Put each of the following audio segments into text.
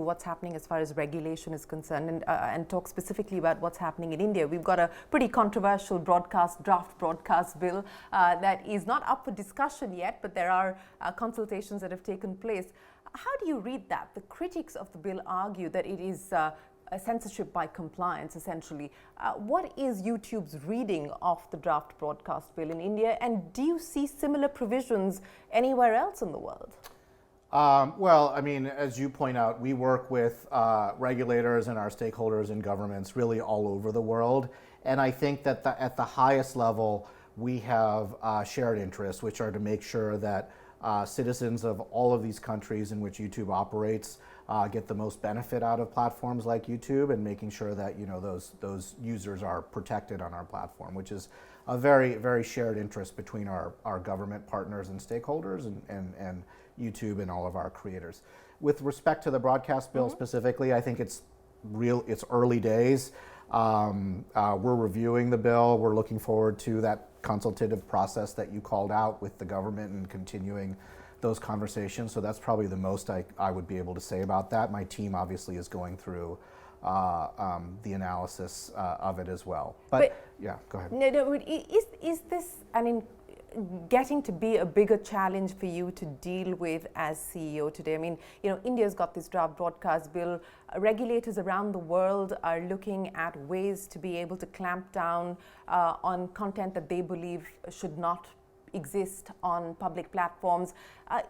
what's happening as far as regulation is concerned, and talk specifically about what's happening in India. We've got a pretty controversial draft broadcast bill that is not up for discussion yet, but there are consultations that have taken place. How do you read that? The critics of the bill argue that it is a censorship by compliance, essentially. What is YouTube's reading of the draft broadcast bill in India, and do you see similar provisions anywhere else in the world? Well, I mean, as you point out, we work with regulators and our stakeholders in governments really all over the world. And I think that at the highest level, we have shared interests, which are to make sure that citizens of all of these countries in which YouTube operates get the most benefit out of platforms like YouTube, and making sure that those users are protected on our platform, which is a very, very shared interest between our government partners and stakeholders and YouTube and all of our creators. With respect to the broadcast bill specifically, I think it's early days. We're reviewing the bill. We're looking forward to that consultative process that you called out with the government and continuing those conversations. So that's probably the most I would be able to say about that. My team obviously is going through the analysis of it as well. But yeah, go ahead. No, is this, I mean, getting to be a bigger challenge for you to deal with as CEO today? I mean, India's got this draft broadcast bill. Regulators around the world are looking at ways to be able to clamp down on content that they believe should not exist on public platforms.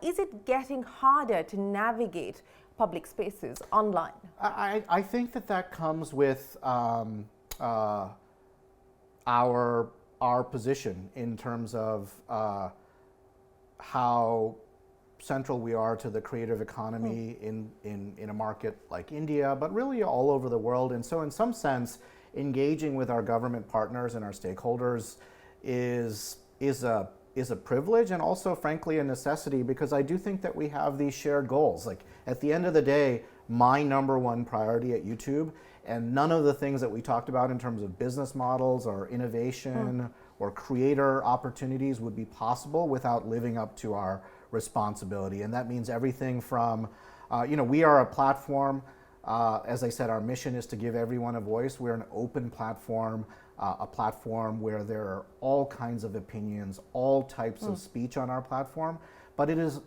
Is it getting harder to navigate public spaces online? I think that comes with our position in terms of how central we are to the creative economy in a market like India, but really all over the world. And so in some sense, engaging with our government partners and our stakeholders is a privilege, and also frankly a necessity, because I do think that we have these shared goals. Like, at the end of the day, my number one priority at YouTube, and none of the things that we talked about in terms of business models or innovation or creator opportunities would be possible without living up to our responsibility. And that means everything from, we are a platform. As I said, our mission is to give everyone a voice. We're an open platform, a platform where there are all kinds of opinions, all types of speech on our platform. But it is,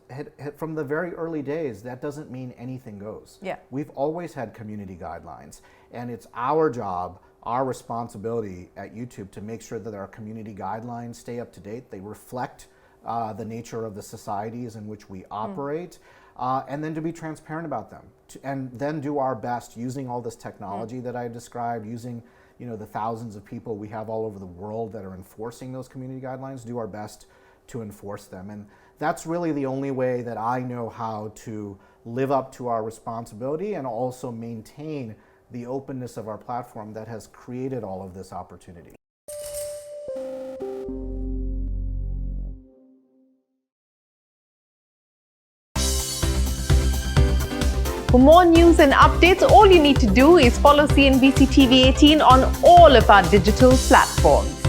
from the very early days, that doesn't mean anything goes. Yeah. We've always had community guidelines, and it's our job, our responsibility at YouTube to make sure that our community guidelines stay up to date. They reflect the nature of the societies in which we operate, and then to be transparent about them, and then do our best using all this technology that I described, using the thousands of people we have all over the world that are enforcing those community guidelines, do our best to enforce them. And that's really the only way that I know how to live up to our responsibility and also maintain the openness of our platform that has created all of this opportunity. For more news and updates, all you need to do is follow CNBC TV18 on all of our digital platforms.